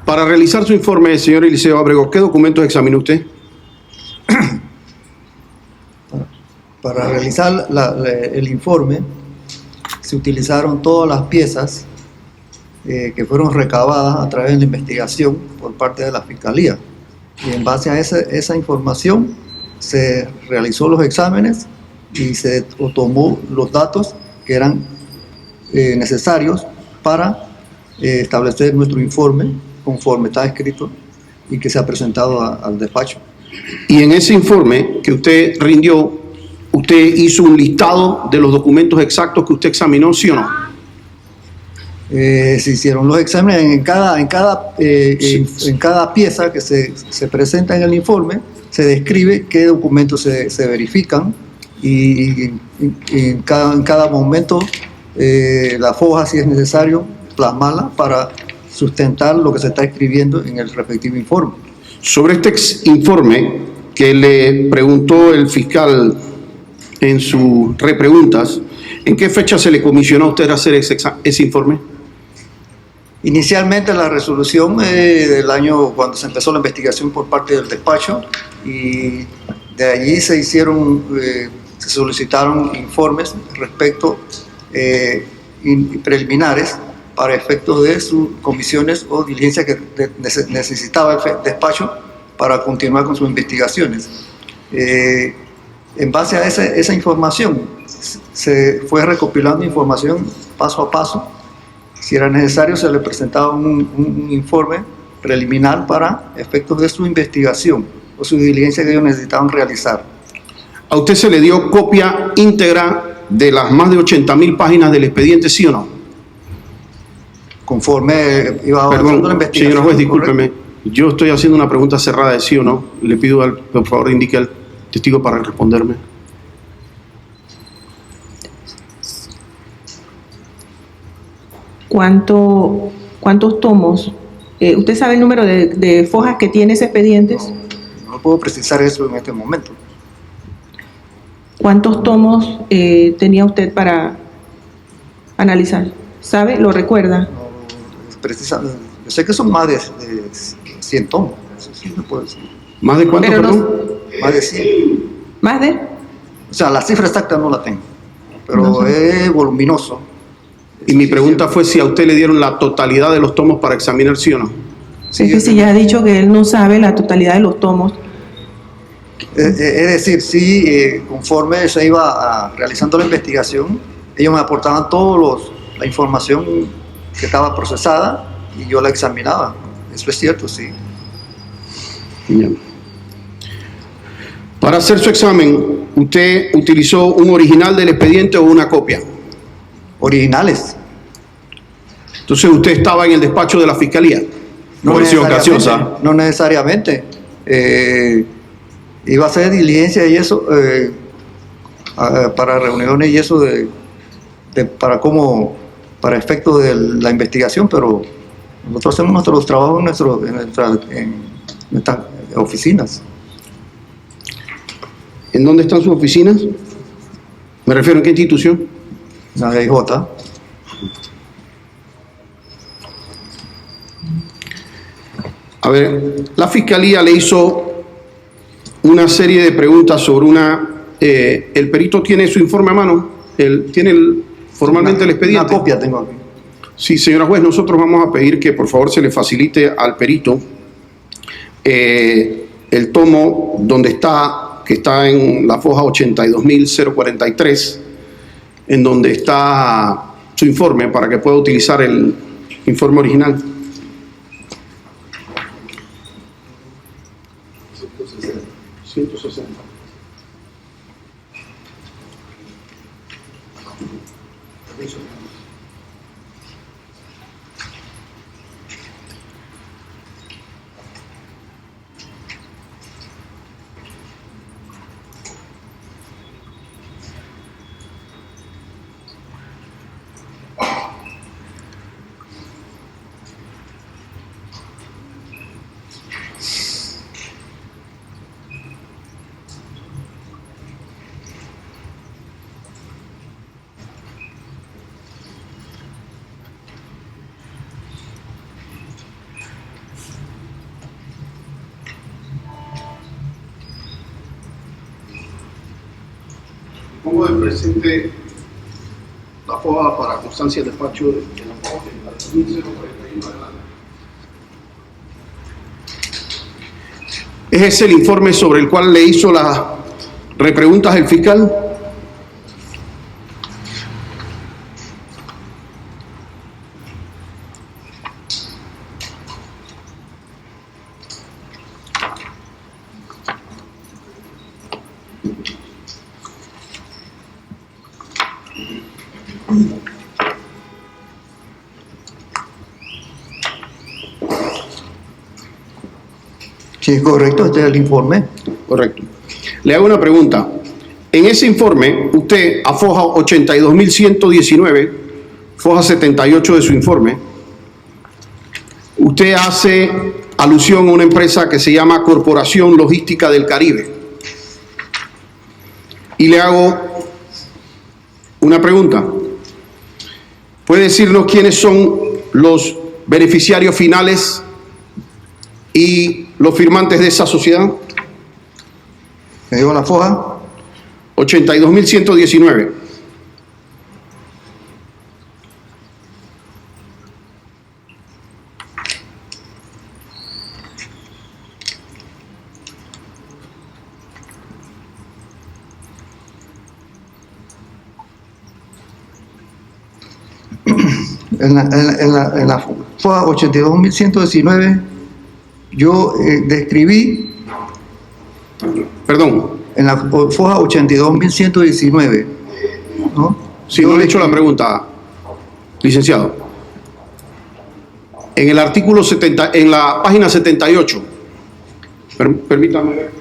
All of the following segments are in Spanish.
Para realizar su informe, señor Eliseo Ábrego, ¿qué documentos examinó usted? Para realizar el informe se utilizaron todas las piezas que fueron recabadas a través de la investigación por parte de la Fiscalía. Y en base a esa información se realizó los exámenes y se tomó los datos que eran necesarios para establecer nuestro informe conforme está escrito y que se ha presentado al despacho. Y en ese informe que usted rindió, ¿usted hizo un listado de los documentos exactos que usted examinó, sí o no? Se hicieron los exámenes en cada pieza que se presenta en el informe, se describe qué documentos se verifican y en cada momento la foja, si es necesario, plasmarla para sustentar lo que se está escribiendo en el respectivo informe. Sobre este informe que le preguntó el fiscal en sus repreguntas, ¿en qué fecha se le comisionó a usted hacer ese informe? Inicialmente la resolución del año cuando se empezó la investigación por parte del despacho, y de allí se solicitaron informes respecto preliminares para efectos de sus comisiones o diligencias que necesitaba el despacho para continuar con sus investigaciones. En base a esa información se fue recopilando información paso a paso. Si era necesario, se le presentaba un informe preliminar para efectos de su investigación o su diligencia que ellos necesitaban realizar. ¿A usted se le dio copia íntegra de las más de 80.000 páginas del expediente, sí o no? Conforme iba avanzando la investigación. Señor juez, discúlpeme. Yo estoy haciendo una pregunta cerrada de sí o no. Le pido, por favor, indique al testigo para responderme. ¿Cuántos tomos? ¿Usted sabe el número de fojas que tiene ese expediente? No puedo precisar eso en este momento. ¿Cuántos tomos tenía usted para analizar? ¿Sabe? ¿Lo recuerda? No, precisamente. Yo sé que son más de 100 tomos. Eso sí me puedo decir. ¿Más de cuánto, perdón? Más de 100. ¿Más de? O sea, la cifra exacta no la tengo, pero no sé. Es voluminoso. Y mi pregunta fue si a usted le dieron la totalidad de los tomos para examinar, sí o no. Sí, es que si ya ha dicho que él no sabe la totalidad de los tomos. Es decir, sí, conforme se iba realizando la investigación, ellos me aportaban la información que estaba procesada y yo la examinaba. Eso es cierto, sí. Bien. Para hacer su examen, ¿usted utilizó un original del expediente o una copia? Originales. Entonces, ¿usted estaba en el despacho de la Fiscalía? No necesariamente. Iba a hacer diligencia y eso, para reuniones y eso para efectos de la investigación, pero nosotros hacemos nuestros trabajos en nuestras oficinas. ¿En dónde están sus oficinas? Me refiero, ¿en qué institución? La DIJ. A ver, la Fiscalía le hizo una serie de preguntas sobre el perito tiene su informe a mano, tiene formalmente el expediente. Una copia tengo aquí. Sí, señora juez, nosotros vamos a pedir que por favor se le facilite al perito el tomo que está en la foja 82.043, en donde está su informe para que pueda utilizar el informe original. Pongo de presente la foja para constancia de despacho de la foja de 1541 adelante. ¿Ese es el informe sobre el cual le hizo las repreguntas el fiscal? Sí, es correcto, este es el informe. Correcto. Le hago una pregunta. En ese informe, usted, a foja 82.119, foja 78 de su informe, usted hace alusión a una empresa que se llama Corporación Logística del Caribe. Y le hago una pregunta. ¿Puede decirnos quiénes son los beneficiarios finales y los firmantes de esa sociedad? ¿Me dio la foja? 82.119. En la foja 82.119 yo describí, Perdón, en la foja 82.119, ¿no? si no le he hecho la pregunta, licenciado. En el artículo 70, en la página 78, permítame ver.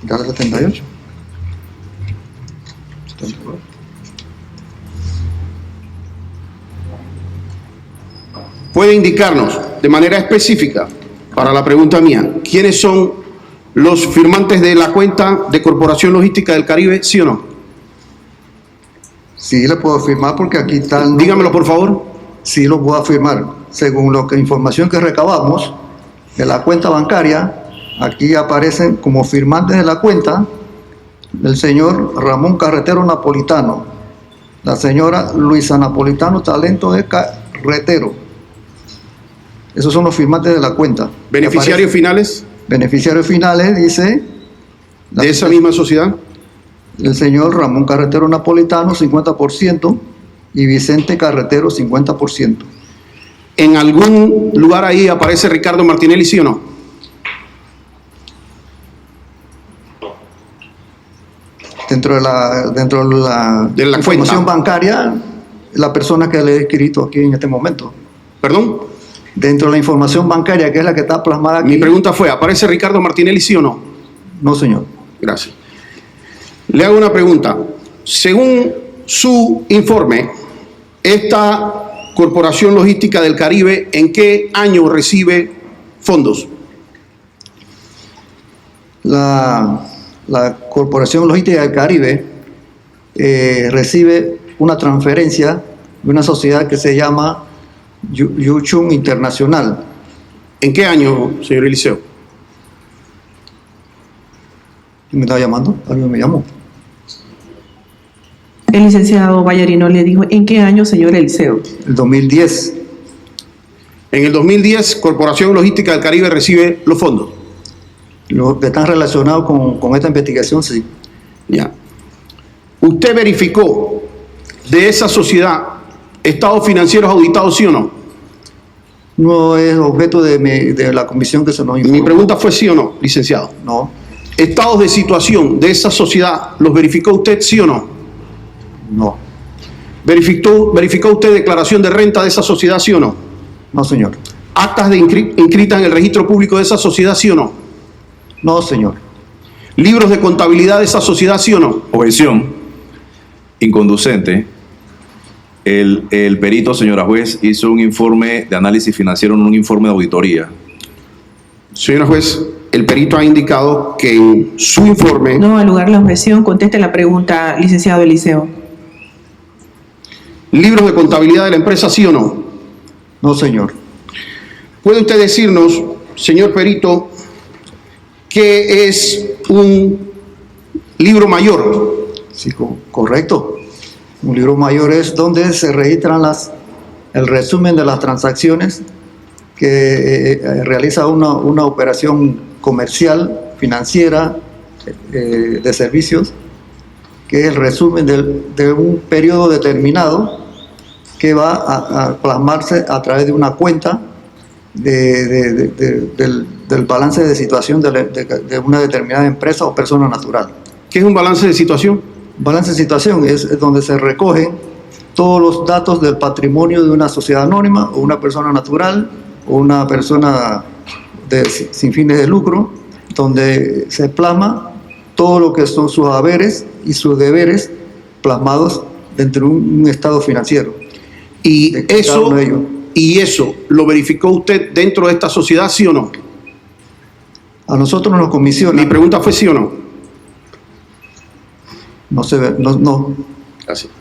¿Ya la 78? ¿Puede indicarnos de manera específica, para la pregunta mía, quiénes son los firmantes de la cuenta de Corporación Logística del Caribe, sí o no? Sí, le puedo afirmar porque aquí está el nombre. Dígamelo, por favor. Sí, lo puedo afirmar. Según la información que recabamos de la cuenta bancaria, aquí aparecen como firmantes de la cuenta el señor Ramón Carretero Napolitano, la señora Luisa Napolitano Talento de Carretero. Esos son los firmantes de la cuenta. ¿Beneficiarios finales Beneficiarios finales, dice... de esa misma sociedad? El señor Ramón Carretero Napolitano, 50%, y Vicente Carretero, 50%. ¿En algún lugar ahí aparece Ricardo Martinelli, sí o no? Dentro de la información cuenta bancaria, la persona que le he escrito aquí en este momento. ¿Perdón? Dentro de la información bancaria, que es la que está plasmada aquí. Mi pregunta fue, ¿aparece Ricardo Martinelli, sí o no? No, señor. Gracias. Le hago una pregunta. Según su informe, esta Corporación Logística del Caribe, ¿en qué año recibe fondos? La Corporación Logística del Caribe recibe una transferencia de una sociedad que se llama Yuchun Internacional. ¿En qué año, señor Eliseo? ¿Me estaba llamando? ¿Alguien me llamó? El licenciado Vallarino le dijo, ¿en qué año, señor Eliseo? El 2010. En el 2010, Corporación Logística del Caribe recibe los fondos. Los que están relacionados con esta investigación, sí. Ya. ¿Usted verificó de esa sociedad estados financieros auditados, sí o no? No es objeto de la comisión que se nos informó. Mi pregunta fue sí o no, licenciado. No, ¿Estados de situación de esa sociedad los verificó usted, sí o no? no, ¿Verificó usted declaración de renta de esa sociedad, sí o no? no, señor. ¿Actas inscritas en el registro público de esa sociedad, sí o no? No, señor. ¿Libros de contabilidad de esa sociedad, sí o no? Objeción inconducente. El perito, señora juez, hizo un informe de análisis financiero, no un informe de auditoría. Señora juez, el perito ha indicado que en su informe... No, al lugar de la objeción, conteste la pregunta, licenciado Eliseo. ¿Libros de contabilidad de la empresa, sí o no? No, señor. ¿Puede usted decirnos, señor perito, qué es un Libro mayor. Sí, correcto. Un libro mayor es donde se registran el resumen de las transacciones que realiza una operación comercial, financiera, de servicios, que es el resumen de un periodo determinado que va a plasmarse a través de una cuenta del balance de situación de una determinada empresa o persona natural. ¿Qué es un balance de situación? Balance de situación es donde se recogen todos los datos del patrimonio de una sociedad anónima o una persona natural o una persona sin fines de lucro, donde se plasma todo lo que son sus haberes y sus deberes plasmados dentro de un estado financiero. Y de cada uno de ellos. eso lo verificó usted dentro de esta sociedad, ¿sí o no? A nosotros nos Mi comisionan. pregunta fue sí o no. No se ve, no. Gracias.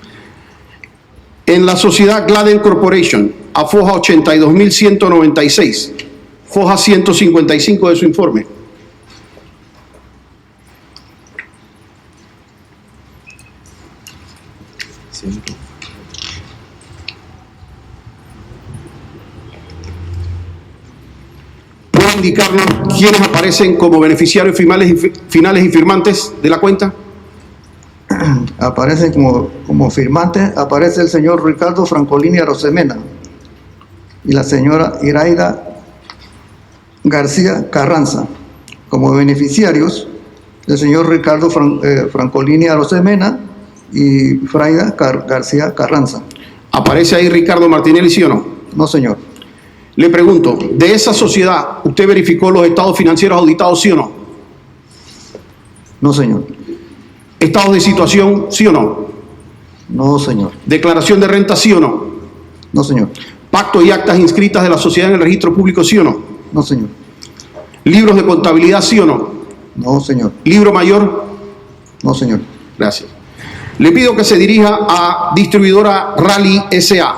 En la sociedad Gladden Corporation, a foja 82.196, foja 155 de su informe. ¿Puede indicarnos quiénes aparecen como beneficiarios finales y firmantes de la cuenta? Aparecen como firmantes, aparece el señor Ricardo Francolini Arosemena y la señora Iraida García Carranza. Como beneficiarios, el señor Ricardo Francolini Arosemena y Fraida García Carranza. ¿Aparece ahí Ricardo Martinelli, sí o no? No, señor. Le pregunto, ¿de esa sociedad usted verificó los estados financieros auditados, sí o no? No, señor. ¿Estados de situación, sí o no? No, señor. ¿Declaración de renta, sí o no? No, señor. ¿Pacto y actas inscritas de la sociedad en el registro público, sí o no? No, señor. ¿Libros de contabilidad, sí o no? No, señor. ¿Libro mayor? No, señor. Gracias. Le pido que se dirija a distribuidora Rally S.A.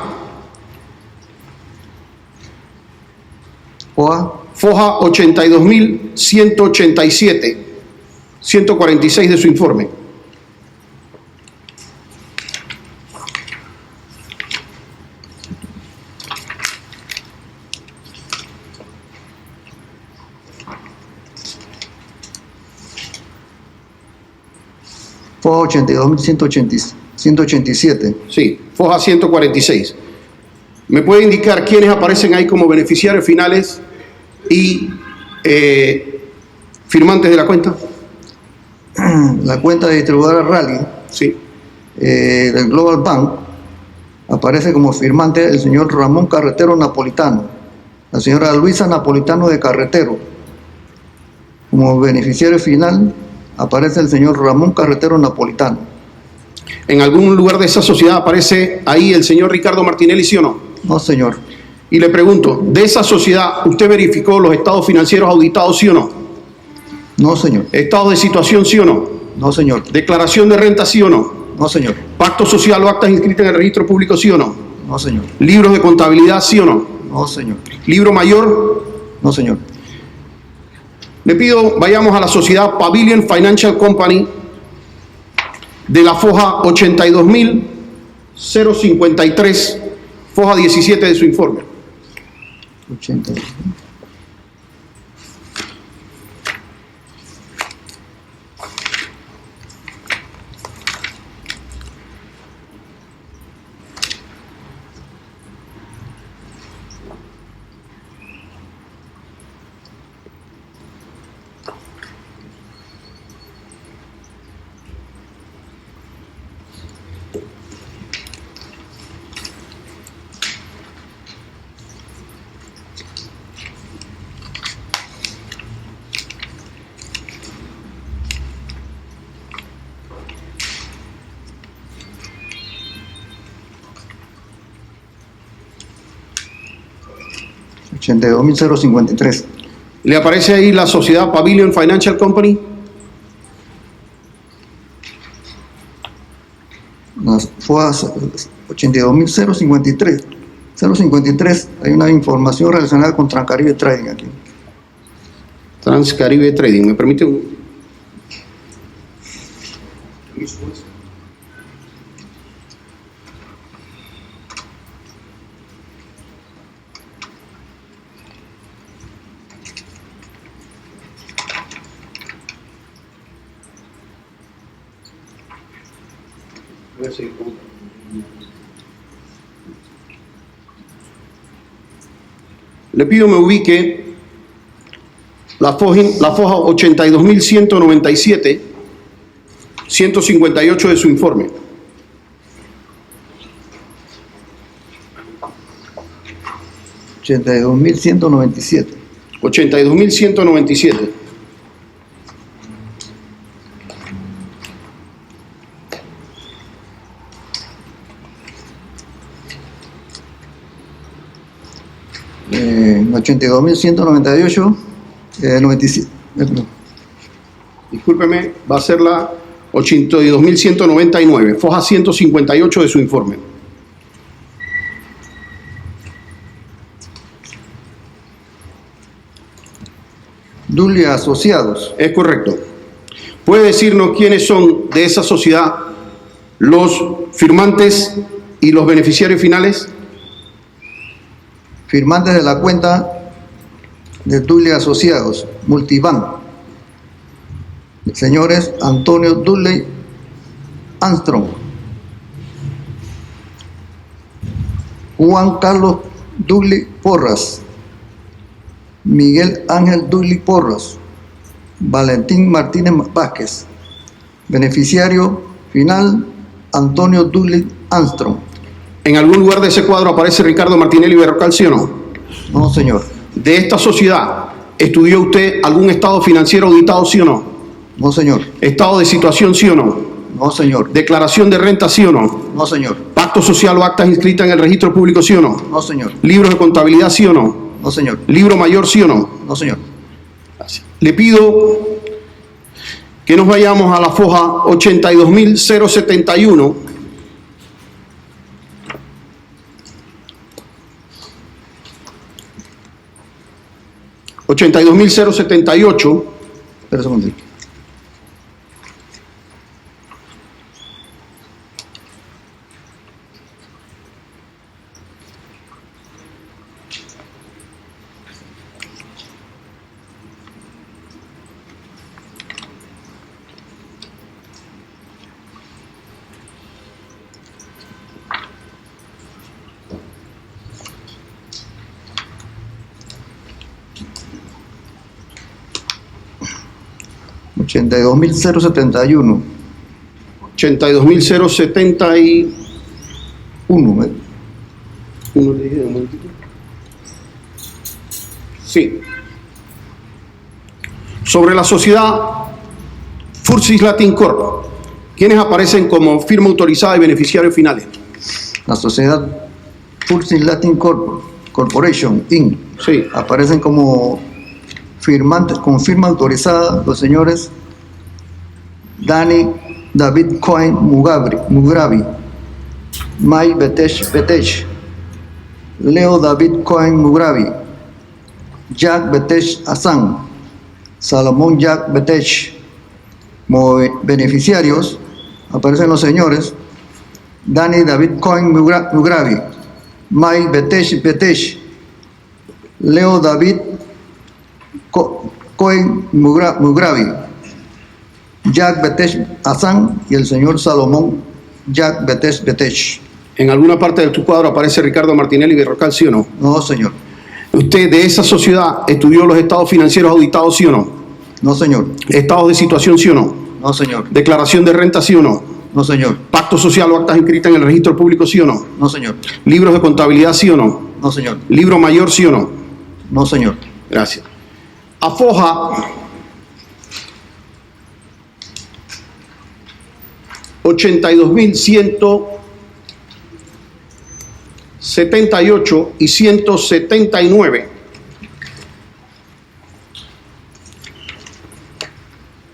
Foja 82.187, 146 de su informe. Fue 82.187. Sí, foja 146. ¿Me puede indicar quiénes aparecen ahí como beneficiarios finales y firmantes de la cuenta? La cuenta de distribuidora Rally Sí. del Global Bank aparece como firmante el señor Ramón Carretero Napolitano, la señora Luisa Napolitano de Carretero. Como beneficiario final aparece el señor Ramón Carretero Napolitano. ¿En algún lugar de esa sociedad aparece ahí el señor Ricardo Martinelli, sí o no? No, señor. Y le pregunto, ¿de esa sociedad usted verificó los estados financieros auditados, sí o no? No, señor. ¿Estados de situación, sí o no? No, señor. ¿Declaración de renta, sí o no? No, señor. ¿Pacto social o actas inscritas en el registro público, sí o no? No, señor. ¿Libros de contabilidad, sí o no? No, señor. ¿Libro mayor? No, señor. Le pido, vayamos a la sociedad Pavilion Financial Company de la foja 82.053, foja 17 de su informe. 80. $82.053. ¿Le aparece ahí la sociedad Pavilion Financial Company? Las FOAS 82.053. 053, hay una información relacionada con Transcaribe Trading aquí. Transcaribe Trading, ¿me permite un? Le pido me ubique la foja 82.197, 158 de su informe. $82.197. 82.197. En 82.198, 97. Discúlpeme, va a ser la 82.199, foja 158 de su informe. Dudley Asociados. Es correcto. ¿Puede decirnos quiénes son de esa sociedad los firmantes y los beneficiarios finales? Firmantes de la cuenta de Dudley Asociados, Multibank. Señores Antonio Dudley Armstrong, Juan Carlos Dudley Porras, Miguel Ángel Dudley Porras, Valentín Martínez Vázquez. Beneficiario final, Antonio Dudley Armstrong. ¿En algún lugar de ese cuadro aparece Ricardo Martinelli Berrocal, sí o no? No, señor. ¿De esta sociedad estudió usted algún estado financiero auditado, sí o no? No, señor. ¿Estado de situación, sí o no? No, señor. ¿Declaración de renta, sí o no? No, señor. ¿Pacto social o actas inscritas en el registro público, sí o no? No, señor. ¿Libros de contabilidad, sí o no? No, señor. ¿Libro mayor, sí o no? No, señor. Le pido que nos vayamos a la foja 82.071. $82.078. Espera un segundito. $82.071. 82.071. Uno. ¿Uno le dije un momentito? Sí. Sobre la sociedad Fursis Latin Corp, ¿quiénes aparecen como firma autorizada y beneficiarios finales? La sociedad Fursis Latin Corporation, Inc. Sí. Aparecen como firmantes, con firma autorizada los señores Danny David Cohen Mugrabi, Mai Betech, Leo David Cohen Mugrabi, Jack Betech Hassan, Salomón Jack Betech. Como beneficiarios aparecen los señores Danny David Cohen Mugrabi, Mai Betech, Leo David Cohen Mugrabi, Jack Betech Hassan y el señor Salomón Jack Betech. ¿En alguna parte de tu cuadro aparece Ricardo Martinelli Berrocal, sí o no? No, señor. ¿Usted de esa sociedad estudió los estados financieros auditados, sí o no? No, señor. ¿Estados de situación, sí o no? No, señor. ¿Declaración de renta, sí o no? No, señor. ¿Pacto social o actas inscritas en el registro público, sí o no? No, señor. ¿Libros de contabilidad, sí o no? No, señor. ¿Libro mayor, sí o no? No, señor. Gracias. A foja 82.178 y 179.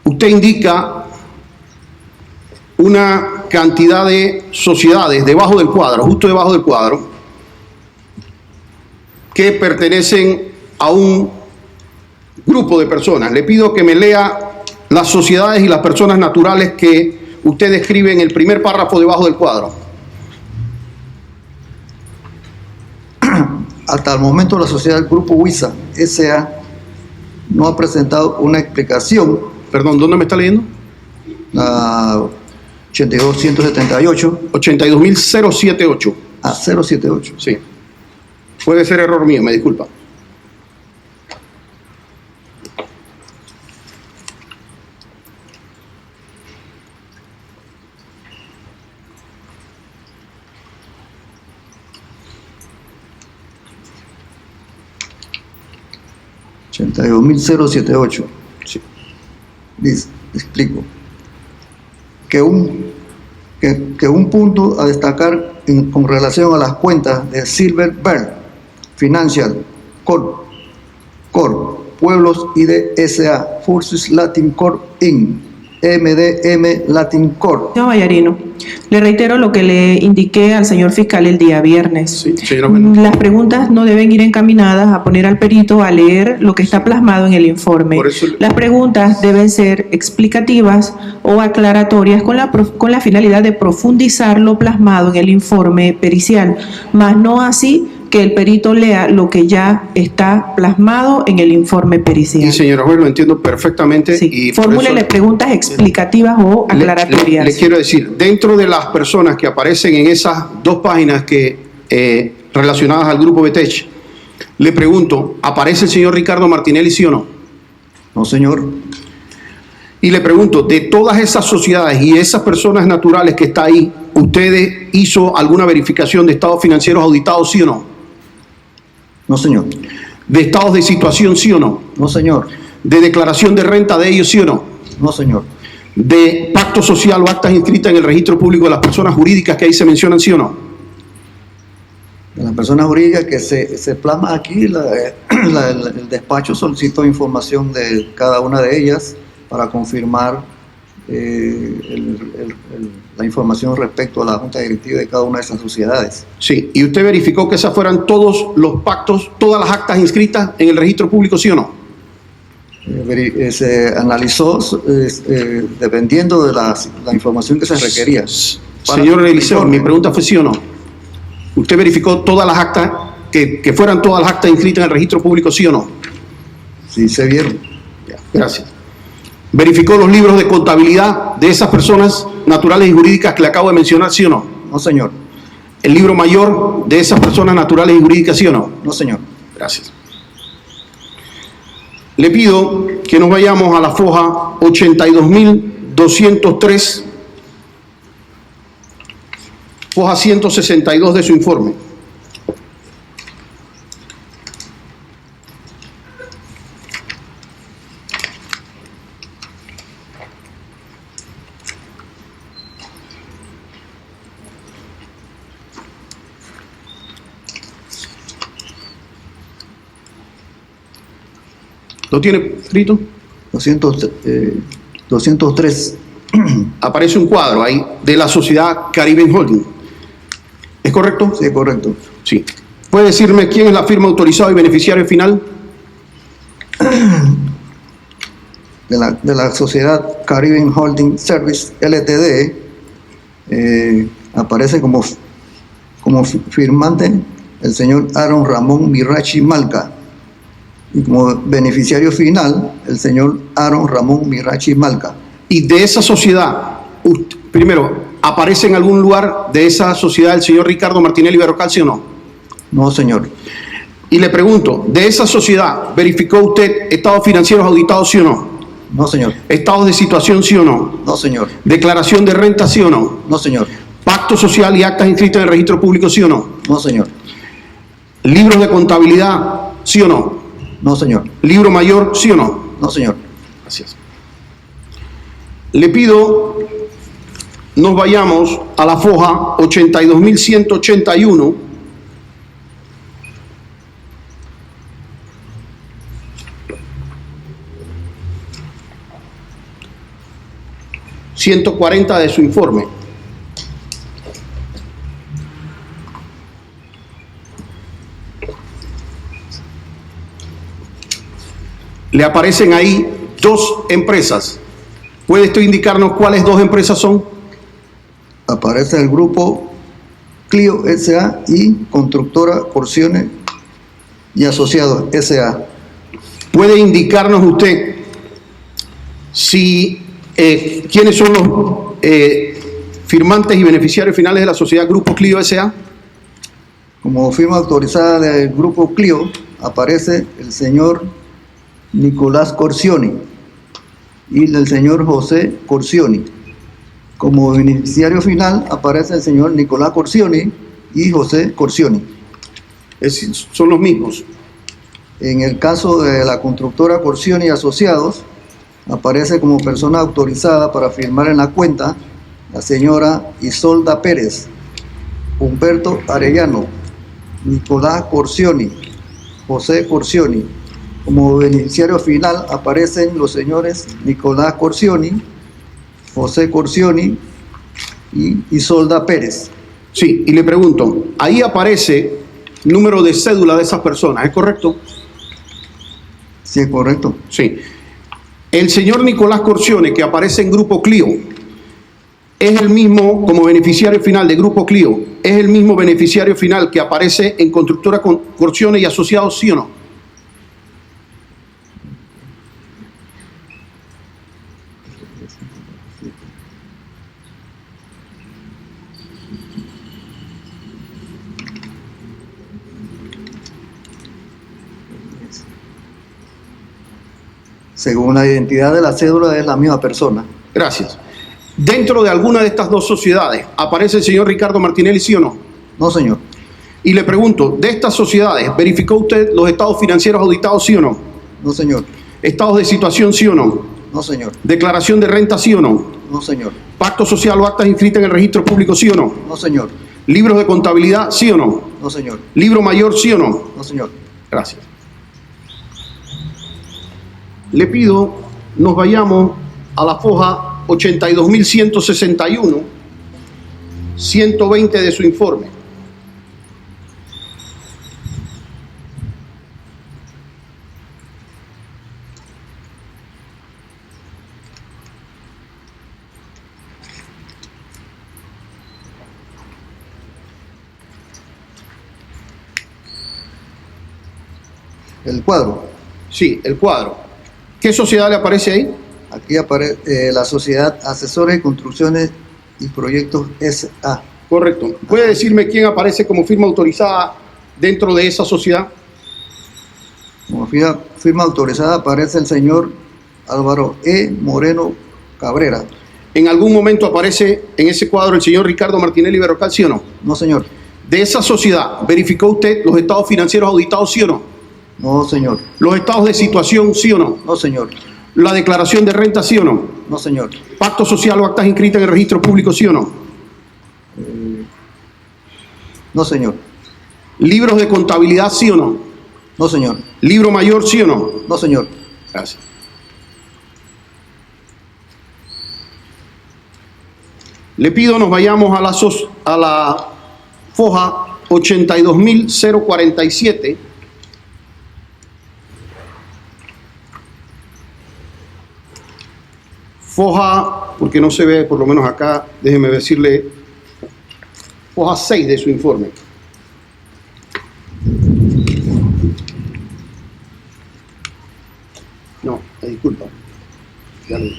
Usted indica una cantidad de sociedades debajo del cuadro, justo debajo del cuadro, que pertenecen a un grupo de personas. Le pido que me lea las sociedades y las personas naturales que usted describe en el primer párrafo debajo del cuadro? Hasta el momento la sociedad del Grupo Huiza S.A. no ha presentado una explicación. Perdón, ¿dónde me está leyendo? La 82.178 82.078. a 078. Sí. Puede ser error mío, me disculpa. Sí. 82.078. Sí. Dice, explico. Que un punto a destacar con relación a las cuentas de Silverberg Financial Corp, Pueblos IDSA, Fursus Latin Corp Inc., MDM Latin Corp. Señor Vallarino, le reitero lo que le indiqué al señor fiscal el día viernes. Sí, señora Bueno. Las preguntas no deben ir encaminadas a poner al perito a leer lo que está plasmado en el informe. Por eso- Las preguntas deben ser explicativas o aclaratorias con la finalidad de profundizar lo plasmado en el informe pericial, más no así que el perito lea lo que ya está plasmado en el informe pericial. Y señora juez, lo entiendo perfectamente. Sí. Y por Formúlele eso preguntas explicativas o aclaratorias. le quiero decir, dentro de las personas que aparecen en esas dos páginas que relacionadas al grupo Betech, le pregunto, ¿aparece el señor Ricardo Martinelli, sí o no? No, señor. Y le pregunto, de todas esas sociedades y esas personas naturales que está ahí, ¿ustedes hizo alguna verificación de estados financieros auditados, sí o no? No, señor. ¿De estados de situación, sí o no? No, señor. ¿De declaración de renta de ellos, sí o no? No, señor. ¿De pacto social o actas inscritas en el registro público de las personas jurídicas que ahí se mencionan, sí o no? De las personas jurídicas que se plasma aquí, el despacho solicitó información de cada una de ellas para confirmar la información respecto a la junta directiva de cada una de esas sociedades. Sí. ¿Y usted verificó que esas fueran todos los pactos, todas las actas inscritas en el registro público, sí o no? Se analizó dependiendo de la información que se requería. Señor Eliseo, mi pregunta fue sí o no. ¿Usted verificó todas las actas, que fueran todas las actas inscritas en el registro público, sí o no? Sí, se vieron. Ya, gracias. ¿Verificó los libros de contabilidad de esas personas naturales y jurídicas que le acabo de mencionar, sí o no? No, señor. ¿El libro mayor de esas personas naturales y jurídicas, sí o no? No, señor. Gracias. Le pido que nos vayamos a la foja 82.203, foja 162 de su informe. ¿Lo tiene escrito? 203. Aparece un cuadro ahí de la sociedad Caribbean Holding. ¿Es correcto? Sí, correcto. Sí. ¿Puede decirme quién es la firma autorizada y beneficiario final? De la sociedad Caribbean Holding Service Ltd. Aparece como firmante el señor Aaron Ramón Mirachi Malca y como beneficiario final el señor Aaron Ramón Mirachi Malca. Y de esa sociedad, primero, ¿aparece en algún lugar de esa sociedad el señor Ricardo Martinelli Berrocal, sí o no? No, señor. Y le pregunto, ¿de esa sociedad verificó usted estados financieros auditados, sí o no? No, señor. ¿Estados de situación, sí o no? No, señor. ¿Declaración de renta, sí o no? No, señor. ¿Pacto social y actas inscritas en el registro público, sí o no? No, señor. ¿Libros de contabilidad, sí o no? No, señor. ¿Libro mayor, sí o no? No, señor. Gracias. Le pido nos vayamos a la foja 82.181. ...140 de su informe. Le aparecen ahí dos empresas. ¿Puede usted indicarnos cuáles dos empresas son? aparece el grupo Clio S.A. y Constructora Porciones y Asociados S.A. ¿Puede indicarnos usted si quiénes son los firmantes y beneficiarios finales de la sociedad Grupo Clio S.A.? Como firma autorizada del grupo Clio aparece el señor Nicolás Corcioni y el señor José Corcioni. Como beneficiario final aparece el señor Nicolás Corcioni y José Corcioni. Es decir, son los mismos. En el caso de la constructora Corcioni y Asociados, aparece como persona autorizada para firmar en la cuenta la señora Isolda Pérez, Humberto Arellano, Nicolás Corcioni, José Corcioni. Como beneficiario final aparecen los señores Nicolás Corcioni, José Corcioni y Isolda Pérez. Sí, y le pregunto, ahí aparece número de cédula de esas personas, ¿es correcto? Sí, es correcto. Sí. El señor Nicolás Corcione, que aparece en Grupo Clio, es el mismo como beneficiario final de Grupo Clio, es el mismo beneficiario final que aparece en Constructora Corcione y Asociados, ¿sí o no? Según la identidad de la cédula es la misma persona. Gracias. Dentro de alguna de estas dos sociedades, ¿aparece el señor Ricardo Martinelli, sí o no? No, señor. Y le pregunto, de estas sociedades, ¿verificó usted los estados financieros auditados, sí o no? No, señor. ¿Estados de situación, sí o no? No, señor. ¿Declaración de renta, sí o no? No, señor. ¿Pacto social o actas inscritas en el registro público, sí o no? No, señor. ¿Libros de contabilidad, sí o no? No, señor. ¿Libro mayor, sí o no? No, señor. Gracias. Le pido nos vayamos a la foja 82.161, 120 de su informe. El cuadro. Sí, el cuadro. ¿Qué sociedad le aparece ahí? Aquí aparece la Sociedad Asesores de Construcciones y Proyectos S.A. Correcto. ¿Puede decirme quién aparece como firma autorizada dentro de esa sociedad? Como firma autorizada aparece el señor Álvaro E. Moreno Cabrera. ¿En algún momento aparece en ese cuadro el señor Ricardo Martinelli Berrocal, sí o no? No, señor. De esa sociedad, ¿verificó usted los estados financieros auditados, sí o no? No, señor. ¿Los estados de situación, sí o no? No, señor. ¿La declaración de renta, sí o no? No, señor. ¿Pacto social o actas inscritas en el registro público, sí o no? No, señor. ¿Libros de contabilidad, sí o no? No, señor. ¿Libro mayor, sí o no? No, señor. Gracias. Le pido nos vayamos a la foja 82.047. Foja, porque no se ve, por lo menos acá, déjeme decirle, foja 6 de su informe. No, disculpa. Ya lo-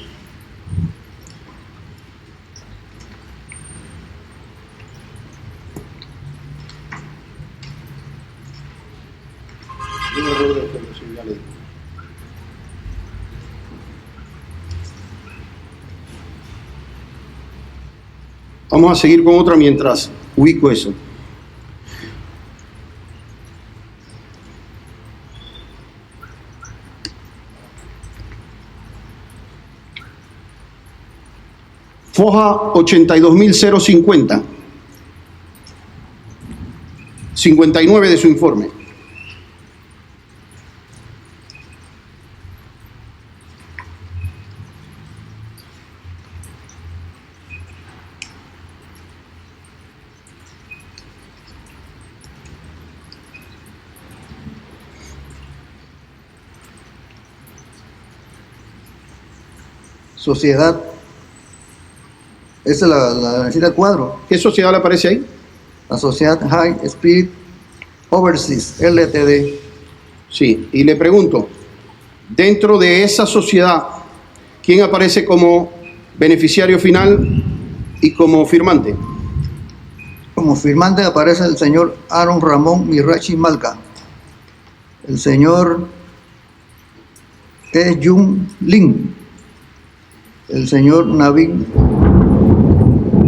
Un error de observación, ya le digo. Vamos a seguir con otra mientras ubico eso. Foja 82.050. 59 de su informe. Sociedad Esa es la necesita el cuadro. ¿Qué sociedad le aparece ahí? La sociedad High Speed Overseas, LTD. Sí, y le pregunto, dentro de esa sociedad, ¿quién aparece como beneficiario final y como firmante? Como firmante aparece el señor Aaron Ramón Mirachi Malca, el señor Jun Lin, el señor Navin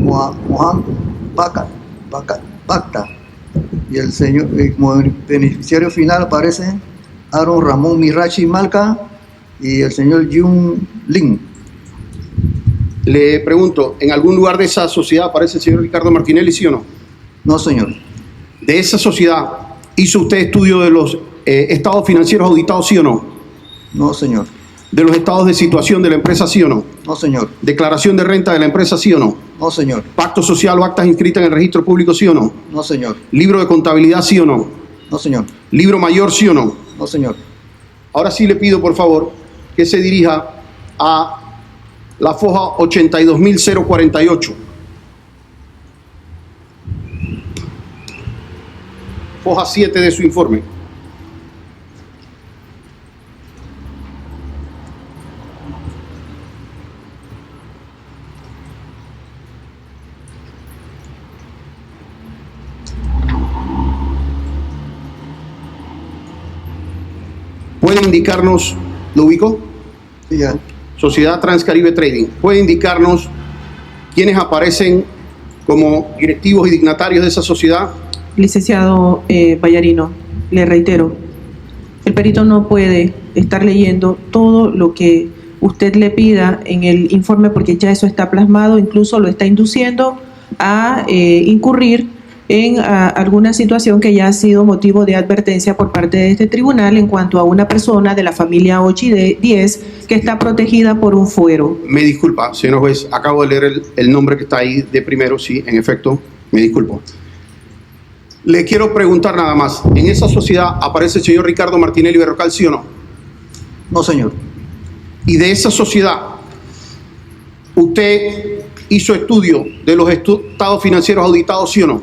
Mohan Bacta, y el señor, como beneficiario final aparece Aaron Ramón Mirachi Malca y el señor Jun Lin. Le pregunto, ¿en algún lugar de esa sociedad aparece el señor Ricardo Martinelli, sí o no? No, señor. ¿De esa sociedad hizo usted estudio de los estados financieros auditados, sí o no? No, señor. ¿De los estados de situación de la empresa, sí o no? No, señor. ¿Declaración de renta de la empresa, sí o no? No, señor. ¿Pacto social o actas inscritas en el registro público, sí o no? No, señor. ¿Libro de contabilidad, sí o no? No, señor. ¿Libro mayor, sí o no? No, señor. Ahora sí le pido, por favor, que se dirija a la foja 82.048. Foja 7 de su informe. ¿Puede indicarnos, lo ubicó? Sí, ya. Sociedad Transcaribe Trading. ¿Puede indicarnos quiénes aparecen como directivos y dignatarios de esa sociedad? Licenciado Vallarino, le reitero, el perito no puede estar leyendo todo lo que usted le pida en el informe porque ya eso está plasmado, incluso lo está induciendo a incurrir en alguna situación que ya ha sido motivo de advertencia por parte de este tribunal en cuanto a una persona de la familia 8 y 10 que está protegida por un fuero. Me disculpa, señor juez, acabo de leer el nombre que está ahí de primero, sí, en efecto, me disculpo. Le quiero preguntar nada más, ¿en esa sociedad aparece el señor Ricardo Martinelli Berrocal, sí o no? No, señor. Y de esa sociedad, ¿usted hizo estudio de los estados financieros auditados, sí o no?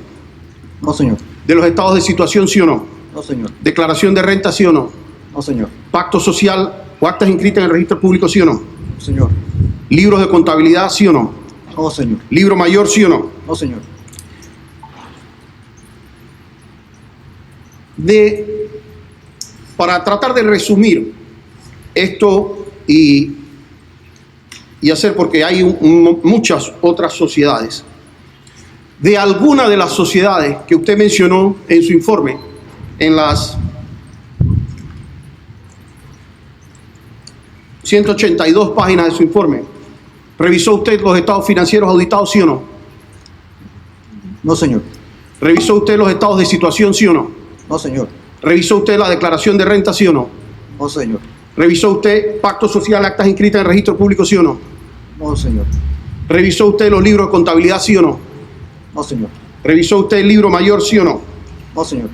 No, señor. ¿De los estados de situación, sí o no? No, señor. ¿Declaración de renta, sí o no? No, señor. ¿Pacto social o actas inscritas en el registro público, sí o no? No, señor. ¿Libros de contabilidad, sí o no? No, señor. ¿Libro mayor, sí o no? No, señor. Para tratar de resumir esto y hacer, porque hay muchas otras sociedades, de alguna de las sociedades que usted mencionó en su informe, en las 182 páginas de su informe, ¿revisó usted los estados financieros auditados, sí o no? No, señor. ¿Revisó usted los estados de situación, sí o no? No, señor. ¿Revisó usted la declaración de renta, sí o no? No, señor. ¿Revisó usted pacto social, actas inscritas en el registro público, sí o no? No, señor. ¿Revisó usted los libros de contabilidad, sí o no? No, señor. ¿Revisó usted el libro mayor, sí o no? No, señor.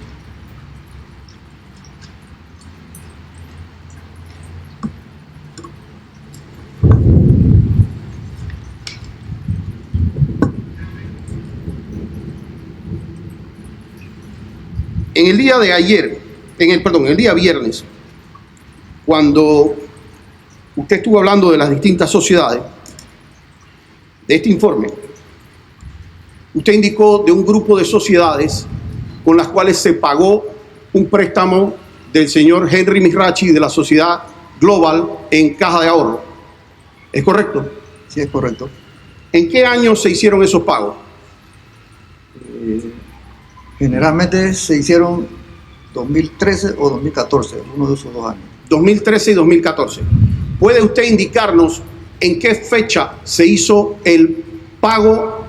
En el día de ayer, el día viernes, cuando usted estuvo hablando de las distintas sociedades, de este informe, usted indicó de un grupo de sociedades con las cuales se pagó un préstamo del señor Henry Mirachi de la sociedad Global en Caja de Ahorro. ¿Es correcto? Sí, es correcto. ¿En qué año se hicieron esos pagos? Generalmente se hicieron 2013 o 2014, uno de esos 2 años. 2013 y 2014. ¿Puede usted indicarnos en qué fecha se hizo el pago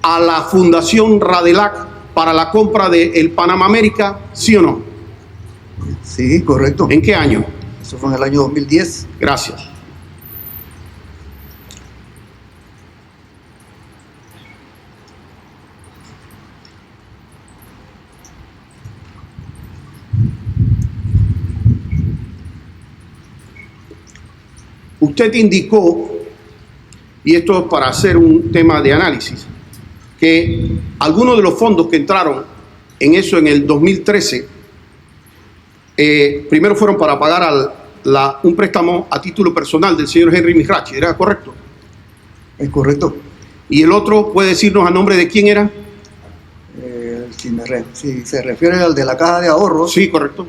a la Fundación Radelac para la compra del Panamá América, sí o no? Sí, correcto. ¿En qué año? Eso fue en el año 2010. Gracias. Usted indicó y esto es para hacer un tema de análisis, que algunos de los fondos que entraron en eso en el 2013, primero fueron para pagar un préstamo a título personal del señor Henry Mihrachi, ¿era correcto? Es correcto. Y el otro, ¿puede decirnos a nombre de quién era? Si se refiere al de la caja de ahorros, Sí, correcto.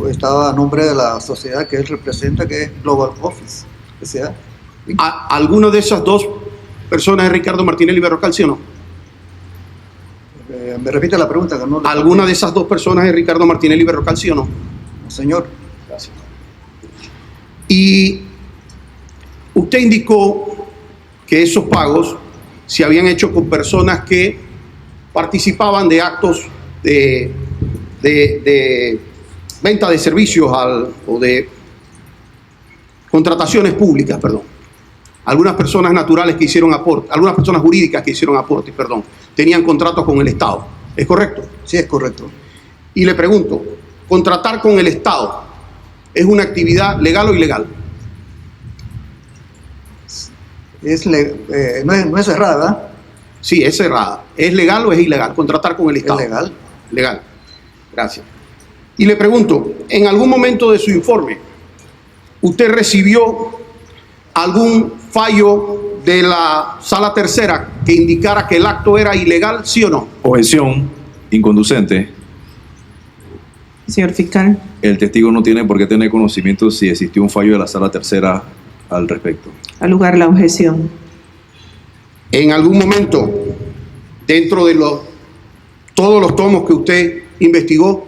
estaba a nombre de la sociedad que él representa, que es Global Office. O sea, ¿Alguna de esas dos personas es Ricardo Martinelli Berrocal, sí o no? me repite la pregunta. Que no, ¿Alguna de esas dos personas es Ricardo Martinelli Berrocal, sí o no? Señor, Gracias. Y usted indicó que esos pagos se habían hecho con personas que participaban de actos de venta de servicios o de contrataciones públicas, perdón. Algunas personas naturales que hicieron aporte, algunas personas jurídicas que hicieron aporte, perdón, tenían contratos con el Estado. ¿Es correcto? sí es correcto. Y le pregunto, ¿contratar con el Estado es una actividad legal o ilegal? No es cerrada, Sí, es cerrada. ¿Es legal o es ilegal contratar con el es Estado? legal. Legal. Gracias. Y le pregunto, ¿en algún momento de su informe usted recibió algún fallo de la Sala Tercera que indicara que el acto era ilegal, sí o no? Objeción inconducente. Señor fiscal. El testigo no tiene por qué tener conocimiento si existió un fallo de la Sala Tercera al respecto. Al lugar la objeción. En algún momento, dentro de todos los tomos que usted investigó,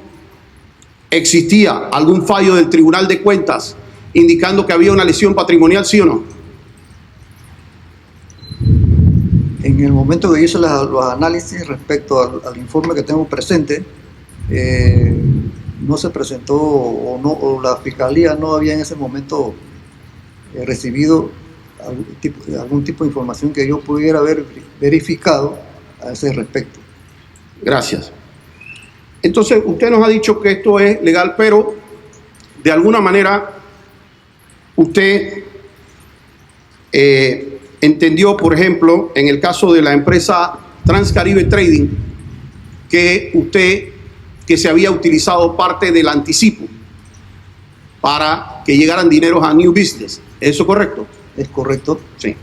¿existía algún fallo del Tribunal de Cuentas indicando que había una lesión patrimonial, sí o no? En el momento que hice los análisis respecto al informe que tengo presente, no se presentó o la Fiscalía no había en ese momento recibido algún tipo de información que yo pudiera haber verificado a ese respecto. Gracias. Entonces, usted nos ha dicho que esto es legal, pero de alguna manera usted entendió, por ejemplo, en el caso de la empresa Transcaribe Trading, que se había utilizado parte del anticipo para que llegaran dineros a New Business. ¿Es eso correcto? ¿Es correcto? Sí.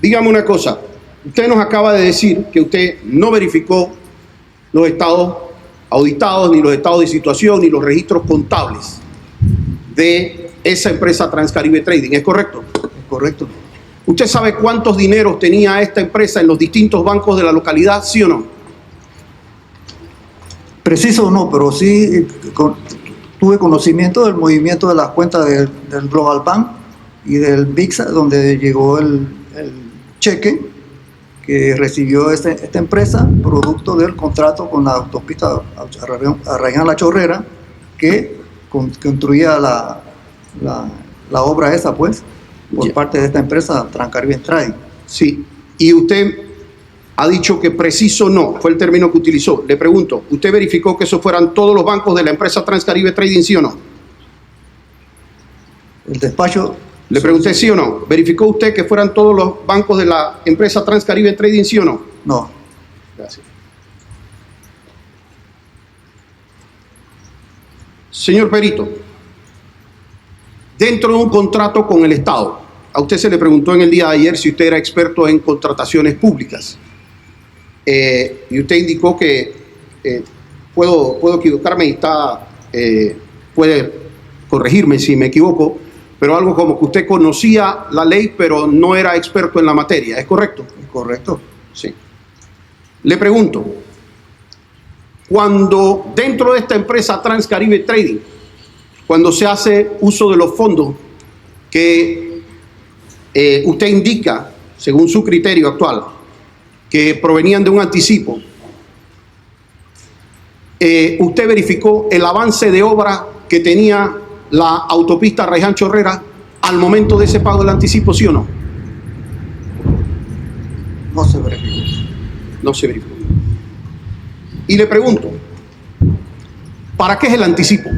Dígame una cosa. Usted nos acaba de decir que usted no verificó los estados auditados, ni los estados de situación, ni los registros contables de esa empresa Transcaribe Trading. ¿Es correcto? Es correcto. ¿Usted sabe cuántos dineros tenía esta empresa en los distintos bancos de la localidad, sí o no? Preciso o no, pero sí tuve conocimiento del movimiento de las cuentas del Global Bank y del VIXA, donde llegó el cheque que recibió esta empresa, producto del contrato con la autopista Arraiján La Chorrera, que construía la obra esa, pues, por parte de esta empresa Transcaribe Trading. Sí. Y usted ha dicho que preciso no, fue el término que utilizó. Le pregunto, ¿usted verificó que esos fueran todos los bancos de la empresa Transcaribe Trading, sí o no? El despacho... Le pregunté sí o no. ¿Verificó usted que fueran todos los bancos de la empresa Transcaribe Trading, sí o no? No. Gracias. Señor Perito, dentro de un contrato con el Estado, a usted se le preguntó en el día de ayer si usted era experto en contrataciones públicas. Y usted indicó que puedo equivocarme y puede corregirme si me equivoco, pero algo como que usted conocía la ley, pero no era experto en la materia. ¿Es correcto? ¿Es correcto? Sí. Le pregunto, cuando dentro de esta empresa Transcaribe Trading, cuando se hace uso de los fondos que usted indica, según su criterio actual, que provenían de un anticipo, ¿usted verificó el avance de obra que tenía la autopista Arraiján Chorrera al momento de ese pago del anticipo, sí o no? No se verificó. No se verificó. Y le pregunto, ¿para qué es el anticipo?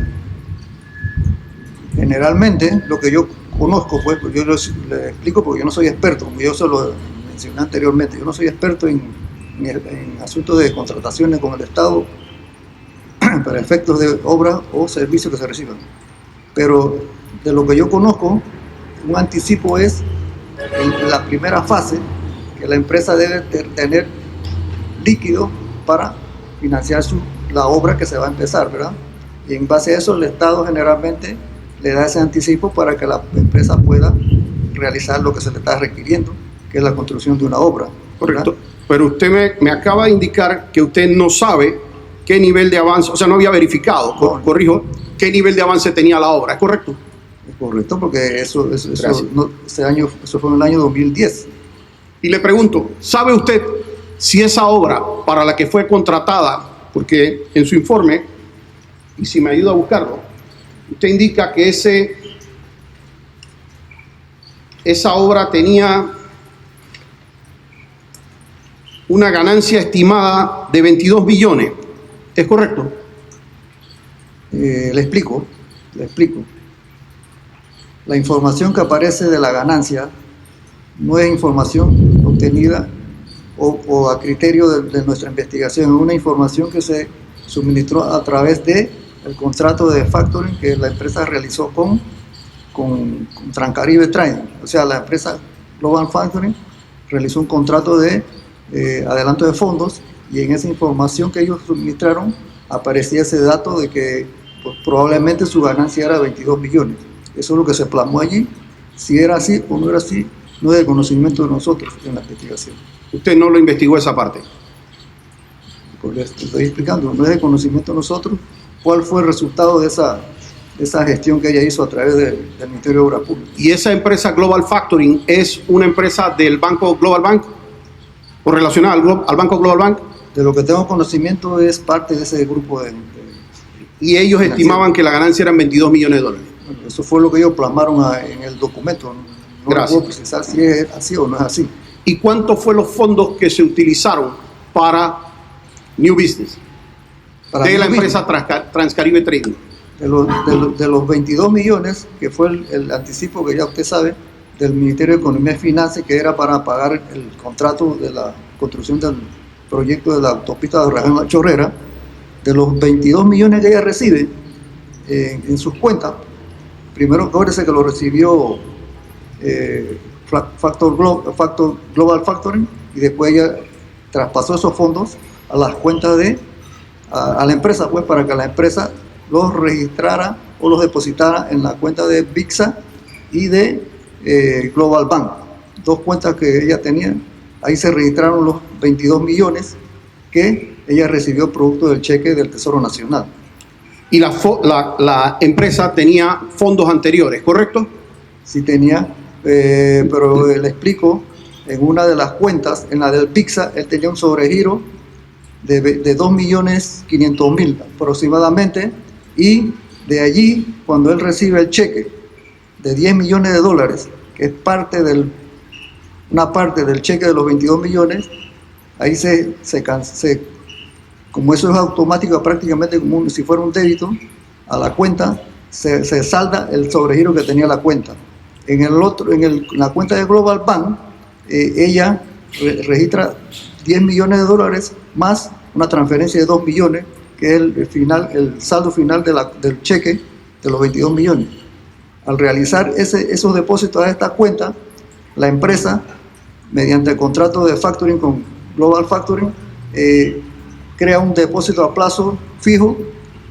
Generalmente, lo que yo conozco, pues yo le explico porque yo no soy experto, como yo se lo mencioné anteriormente, yo no soy experto en asuntos de contrataciones con el Estado para efectos de obras o servicios que se reciban. Pero de lo que yo conozco, un anticipo es en la primera fase que la empresa debe tener líquido para financiar la obra que se va a empezar, ¿verdad? Y en base a eso el Estado generalmente le da ese anticipo para que la empresa pueda realizar lo que se le está requiriendo, que es la construcción de una obra, ¿verdad? Correcto. Pero usted me acaba de indicar que usted no sabe qué nivel de avance, o sea, no había verificado, corrijo, qué nivel de avance tenía la obra, ¿es correcto? Es correcto, porque eso fue en el año 2010. Y le pregunto, ¿sabe usted si esa obra para la que fue contratada, porque en su informe, y si me ayuda a buscarlo, usted indica que esa obra tenía una ganancia estimada de 22 millones, ¿es correcto? Le explico. La información que aparece de la ganancia no es información obtenida o a criterio de nuestra investigación, es una información que se suministró a través del contrato de factoring que la empresa realizó con Transcaribe Trading. O sea, la empresa Global Factoring realizó un contrato de adelanto de fondos, y en esa información que ellos suministraron aparecía ese dato de que pues, probablemente su ganancia era 22 millones. Eso es lo que se plasmó allí. Si era así o no era así, no es de conocimiento de nosotros en la investigación. Usted no lo investigó esa parte. Pues les estoy explicando, no es de conocimiento de nosotros cuál fue el resultado de esa gestión que ella hizo a través del Ministerio de Obras Públicas. ¿Y esa empresa Global Factoring es una empresa del Banco Global Bank o relacionada al Banco Global Bank? De lo que tengo conocimiento es parte de ese grupo y ellos estimaban que la ganancia eran 22 millones de dólares. Bueno, eso fue lo que ellos plasmaron en el documento. No puedo precisar si es así o no es así. ¿Y cuántos fueron los fondos que se utilizaron para New Business? De la empresa Transcaribe Trading. De los 22 millones, que fue el anticipo que ya usted sabe, del Ministerio de Economía y Finanzas, que era para pagar el contrato de la construcción del proyecto de la autopista de La Chorrera, de los 22 millones que ella recibe en sus cuentas, primero acuérdese que lo recibió Global Factoring, y después ella traspasó esos fondos a las cuentas a la empresa, pues, para que la empresa los registrara o los depositara en la cuenta de VIXA y de Global Bank. Dos cuentas que ella tenía, ahí se registraron los 22 millones que ella recibió producto del cheque del Tesoro Nacional. Y la empresa tenía fondos anteriores, ¿correcto? Sí tenía, pero le explico, en una de las cuentas, en la del VIXA, él tenía un sobregiro de 2.500.000 aproximadamente, y de allí, cuando él recibe el cheque de 10 millones de dólares, que es una parte del cheque de los 22 millones, ahí como eso es automático, prácticamente como si fuera un débito a la cuenta, se salda el sobregiro que tenía la cuenta. En la cuenta de Global Bank, ella registra 10 millones de dólares más una transferencia de 2 millones, que es el saldo final del cheque de los 22 millones. Al realizar esos depósitos a esta cuenta, la empresa, mediante el contrato de factoring con Global Factoring, crea un depósito a plazo fijo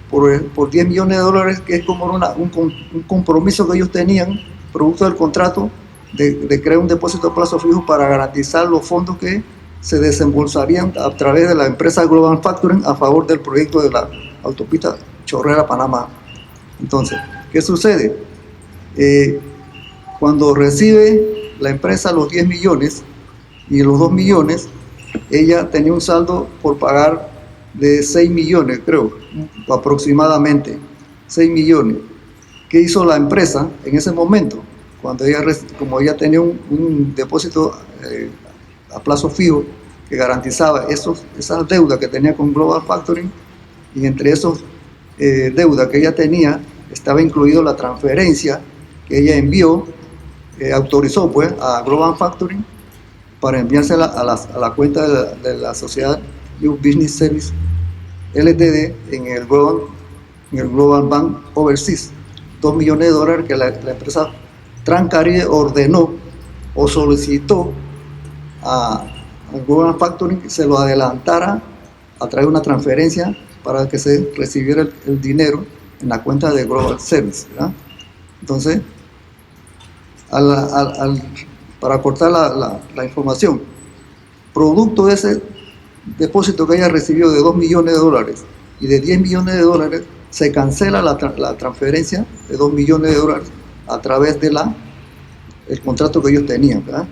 por 10 millones de dólares, que es como un compromiso que ellos tenían, producto del contrato, de crear un depósito a plazo fijo para garantizar los fondos que se desembolsarían a través de la empresa Global Factoring a favor del proyecto de la autopista Chorrera-Panamá. Entonces, ¿qué sucede? Cuando recibe la empresa los 10 millones y los 2 millones, ella tenía un saldo por pagar de 6 millones, creo, aproximadamente 6 millones. ¿Qué hizo la empresa en ese momento? Cuando como ella tenía un depósito a plazo fijo que garantizaba esas deudas que tenía con Global Factoring, y entre esas deudas que ella tenía estaba incluido la transferencia que ella envió, autorizó pues a Global Factoring para enviársela a la cuenta de la sociedad New Business Service Ltd en el Global Bank Overseas, $2 millones que la empresa Transcaribe ordenó o solicitó al Global Factoring se lo adelantara a través de una transferencia para que se recibiera el dinero en la cuenta de Global Service, ¿verdad? Entonces, para cortar la información, producto de ese depósito que ella recibió de $2 millones y de $10 millones, se cancela la transferencia de $2 millones a través de el contrato que ellos tenían, ¿verdad?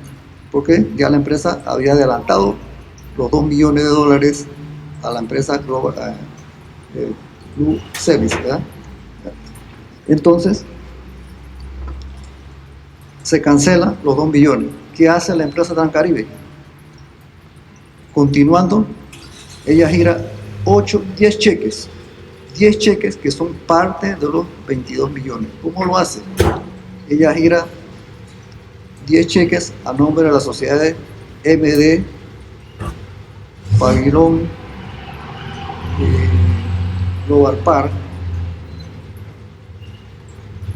Porque ya la empresa había adelantado los $2 millones a la empresa Global Service, ¿verdad? Entonces, se cancela los 2 millones. ¿Qué hace la empresa Transcaribe? Continuando, ella gira 10 cheques que son parte de los 22 millones. ¿Cómo lo hace? Ella gira 10 cheques a nombre de las sociedades MD, Pavilón, Global Park.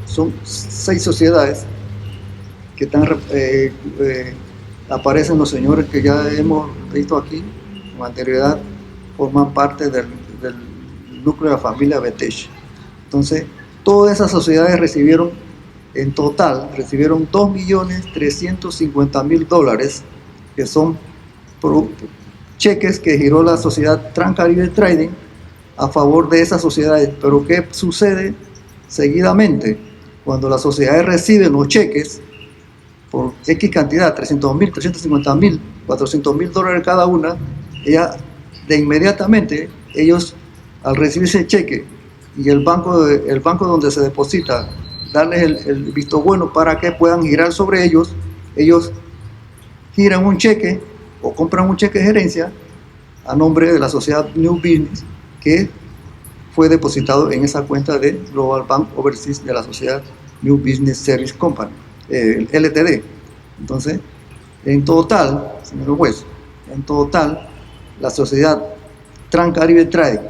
Son 6 sociedades que aparecen los señores que ya hemos visto aquí con anterioridad, forman parte del núcleo de la familia Betech. Entonces, todas esas sociedades recibieron $2.350.000, que son cheques que giró la sociedad Transcaribe Trading a favor de esas sociedades. Pero ¿qué sucede seguidamente? Cuando las sociedades reciben los cheques por X cantidad, $300.000, $350.000, $400.000 cada una, ellos al recibir ese cheque y el banco donde se deposita, darles el visto bueno para que puedan girar sobre ellos giran un cheque o compran un cheque de gerencia a nombre de la sociedad New Business que fue depositado en esa cuenta de Global Bank Overseas de la sociedad New Business Service Company, LTD. Entonces, en total, señor juez, la sociedad Transcaribe Trading,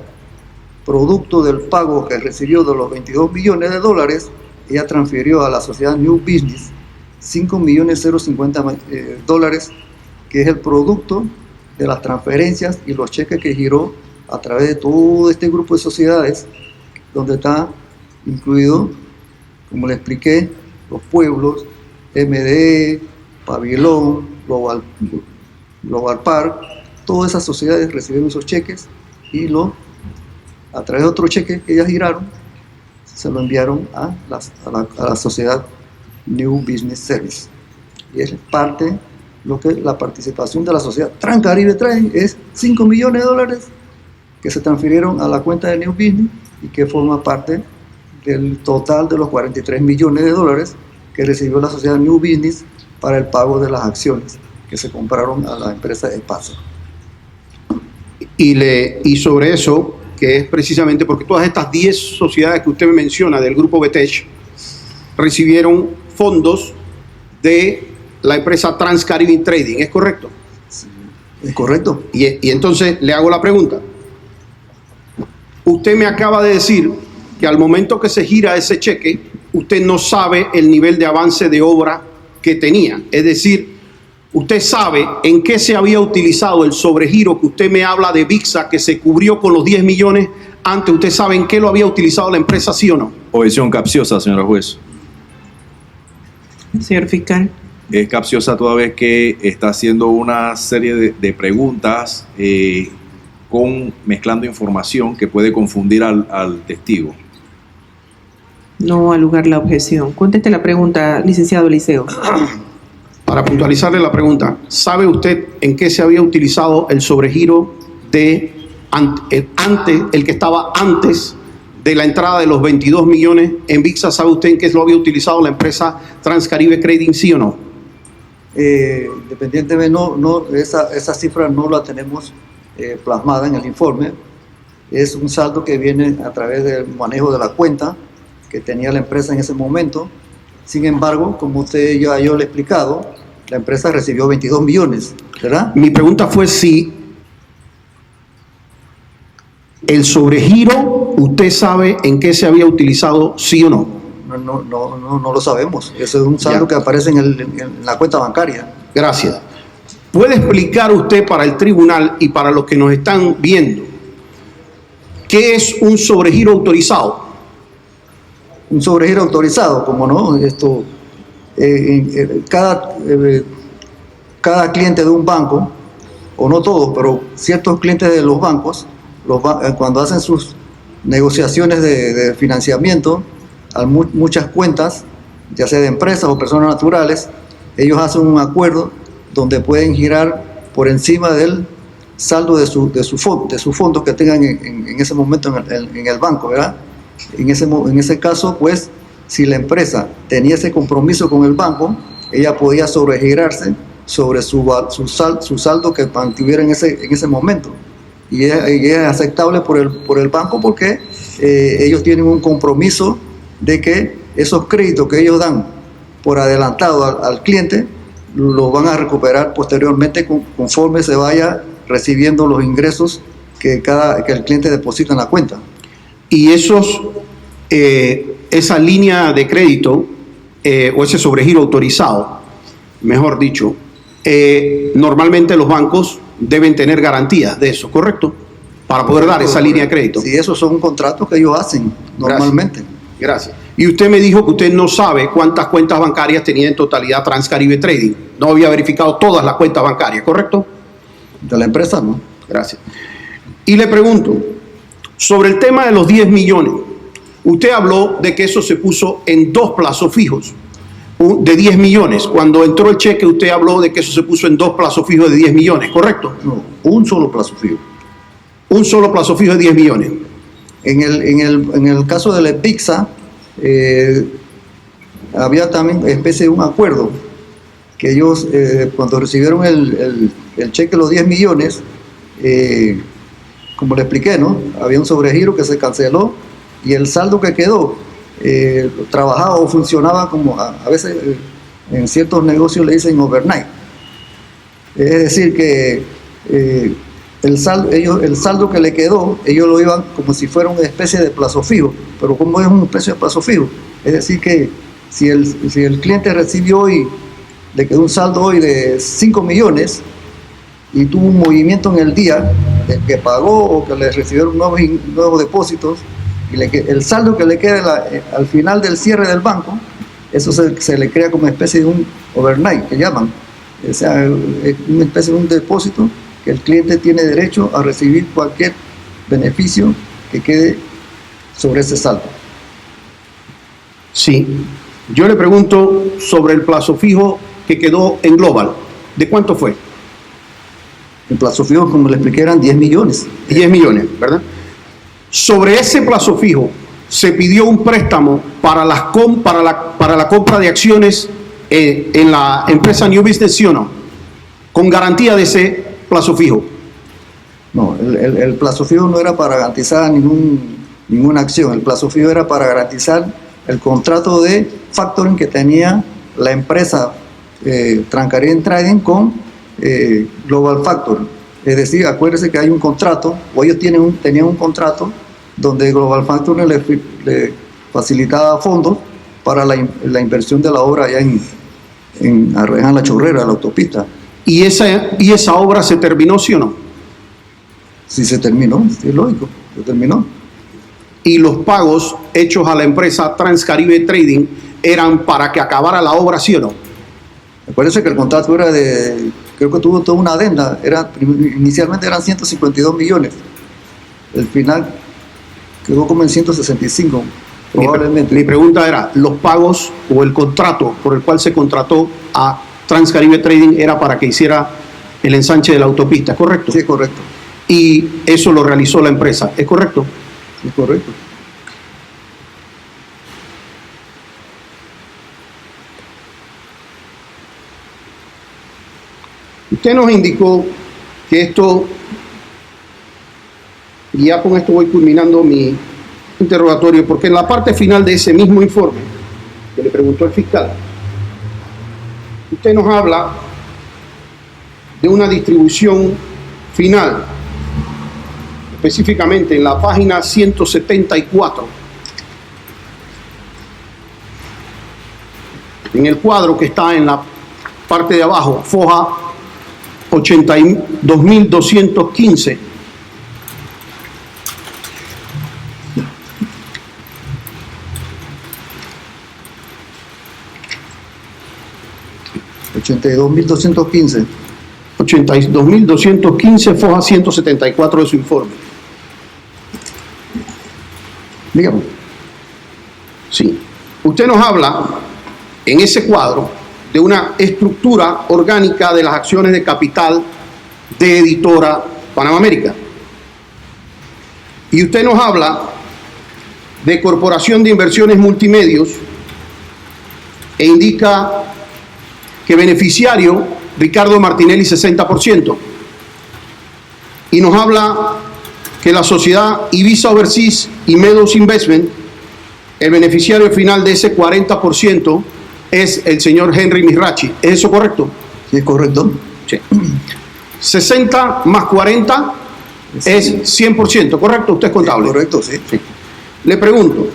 producto del pago que recibió de los $22 millones, ella transfirió a la sociedad New Business $5.050.000, que es el producto de las transferencias y los cheques que giró a través de todo este grupo de sociedades, donde está incluido, como le expliqué, los pueblos, MDE, Pavilón, Global Park. Todas esas sociedades recibieron esos cheques y a través de otro cheque que ellas giraron, se lo enviaron a la sociedad New Business Service. Y es parte, la participación de la sociedad Transcaribe Trading es $5 millones que se transfirieron a la cuenta de New Business y que forma parte del total de los $43 millones que recibió la sociedad New Business para el pago de las acciones que se compraron a la empresa Espacio. Y sobre eso, que es precisamente porque todas estas 10 sociedades que usted me menciona del grupo Betech recibieron fondos de la empresa Transcaribe Trading, ¿es correcto? Sí, es correcto. Y entonces le hago la pregunta. Usted me acaba de decir que al momento que se gira ese cheque, usted no sabe el nivel de avance de obra que tenía. Es decir, usted sabe en qué se había utilizado el sobregiro que usted me habla de VIXA, que se cubrió con los 10 millones antes. ¿Usted sabe en qué lo había utilizado la empresa, sí o no? Objeción capciosa, señora juez. Señor fiscal. Es capciosa toda vez que está haciendo una serie de preguntas mezclando información que puede confundir al testigo. No al lugar la objeción. Conteste la pregunta, licenciado Eliseo. Para puntualizarle la pregunta, ¿sabe usted en qué se había utilizado el sobregiro el que estaba antes de la entrada de los 22 millones en VIXA? ¿Sabe usted en qué lo había utilizado la empresa Transcaribe Trading, sí o no? Independientemente, esa cifra no la tenemos plasmada en el informe. Es un saldo que viene a través del manejo de la cuenta que tenía la empresa en ese momento Sin embargo, como usted yo le he explicado, la empresa recibió 22 millones, ¿verdad? Mi pregunta fue si el sobregiro, ¿usted sabe en qué se había utilizado, sí o no? No lo sabemos. Eso es un saldo Ya. que aparece en la cuenta bancaria. Gracias. ¿Puede explicar usted para el tribunal y para los que nos están viendo qué es un sobregiro autorizado? Un sobregiro autorizado, como no, esto, cada cliente de un banco, o no todos, pero ciertos clientes de los bancos, cuando hacen sus negociaciones de financiamiento, muchas cuentas, ya sea de empresas o personas naturales, ellos hacen un acuerdo donde pueden girar por encima del saldo de sus fondos que tengan en ese momento en el banco, ¿verdad? En ese caso, pues, si la empresa tenía ese compromiso con el banco, ella podía sobregirarse sobre su saldo que mantuviera en ese momento. Y es aceptable por el banco porque ellos tienen un compromiso de que esos créditos que ellos dan por adelantado al cliente los van a recuperar posteriormente conforme se vaya recibiendo los ingresos que el cliente deposita en la cuenta. Y esa línea de crédito o ese sobregiro autorizado, mejor dicho, normalmente los bancos deben tener garantías de eso, ¿correcto? Para poder dar esa línea de crédito. Sí, esos son contratos que ellos hacen normalmente. Gracias. Y usted me dijo que usted no sabe cuántas cuentas bancarias tenía en totalidad Transcaribe Trading. No había verificado todas las cuentas bancarias, ¿correcto? De la empresa, ¿no? Gracias. Y le pregunto, sobre el tema de los 10 millones, usted habló de que eso se puso en 2 plazos fijos de 10 millones. Cuando entró el cheque, usted habló de que eso se puso en 2 plazos fijos de 10 millones, ¿correcto? No, un solo plazo fijo. Un solo plazo fijo de 10 millones. En el caso de la EPIXA, había también especie de un acuerdo que ellos, cuando recibieron el cheque de los 10 millones, como le expliqué, ¿no? Había un sobregiro que se canceló y el saldo que quedó trabajaba o funcionaba como a veces en ciertos negocios le dicen overnight. Es decir, que el saldo que le quedó, ellos lo iban como si fuera una especie de plazo fijo. Pero ¿cómo es una especie de plazo fijo? Es decir, que si el cliente recibió hoy, le quedó un saldo hoy de 5 millones y tuvo un movimiento en el día que pagó o que le recibieron nuevos depósitos, y el saldo que le queda al final del cierre del banco, eso se le crea como una especie de un overnight, que llaman. O sea, es una especie de un depósito que el cliente tiene derecho a recibir cualquier beneficio que quede sobre ese saldo. Sí. Yo le pregunto sobre el plazo fijo que quedó en Global. ¿De cuánto fue? El plazo fijo, como le expliqué, eran 10 millones. 10 millones, ¿verdad? Sobre ese plazo fijo se pidió un préstamo para la compra de acciones en la empresa New Business, ¿sí o no? Con garantía de ese plazo fijo. No, el plazo fijo no era para garantizar ninguna acción. El plazo fijo era para garantizar el contrato de factoring que tenía la empresa Transcaribe Trading con Global Factoring. Es decir, acuérdense que hay un contrato, o ellos tenían un contrato donde Global Factoring le facilitaba fondos para la inversión de la obra allá en La Chorrera, la autopista. ¿Y esa obra se terminó, sí o no? Sí, se terminó, es lógico, se terminó. Y los pagos hechos a la empresa Transcaribe Trading eran para que acabara la obra, ¿sí o no? Acuérdense que el contrato era creo que tuvo toda una adenda, inicialmente eran 152 millones, el final quedó como en 165, probablemente. Mi pregunta era, ¿los pagos o el contrato por el cual se contrató a Transcaribe Trading era para que hiciera el ensanche de la autopista, ¿correcto? Sí, correcto. Y eso lo realizó la empresa, ¿es correcto? Sí, correcto. Usted nos indicó que esto, y ya con esto voy culminando mi interrogatorio, porque en la parte final de ese mismo informe, que le preguntó el fiscal. Usted nos habla de una distribución final, específicamente en la página 174, en el cuadro que está en la parte de abajo, foja 82.215. $82.215. 82.215, foja 174 de su informe. Dígame. Sí. Usted nos habla en ese cuadro de una estructura orgánica de las acciones de capital de Editora Panamá América. Y usted nos habla de Corporación de Inversiones Multimedios e indica que beneficiario Ricardo Martinelli 60%. Y nos habla que la sociedad Ibiza Overseas y Meadows Investment, el beneficiario final de ese 40% es el señor Henry Mizrachi. ¿Es eso correcto? Sí, es correcto. Sí. 60 más 40 es 100%, ¿correcto? Usted es contable. Sí, correcto, sí. Sí. Le pregunto,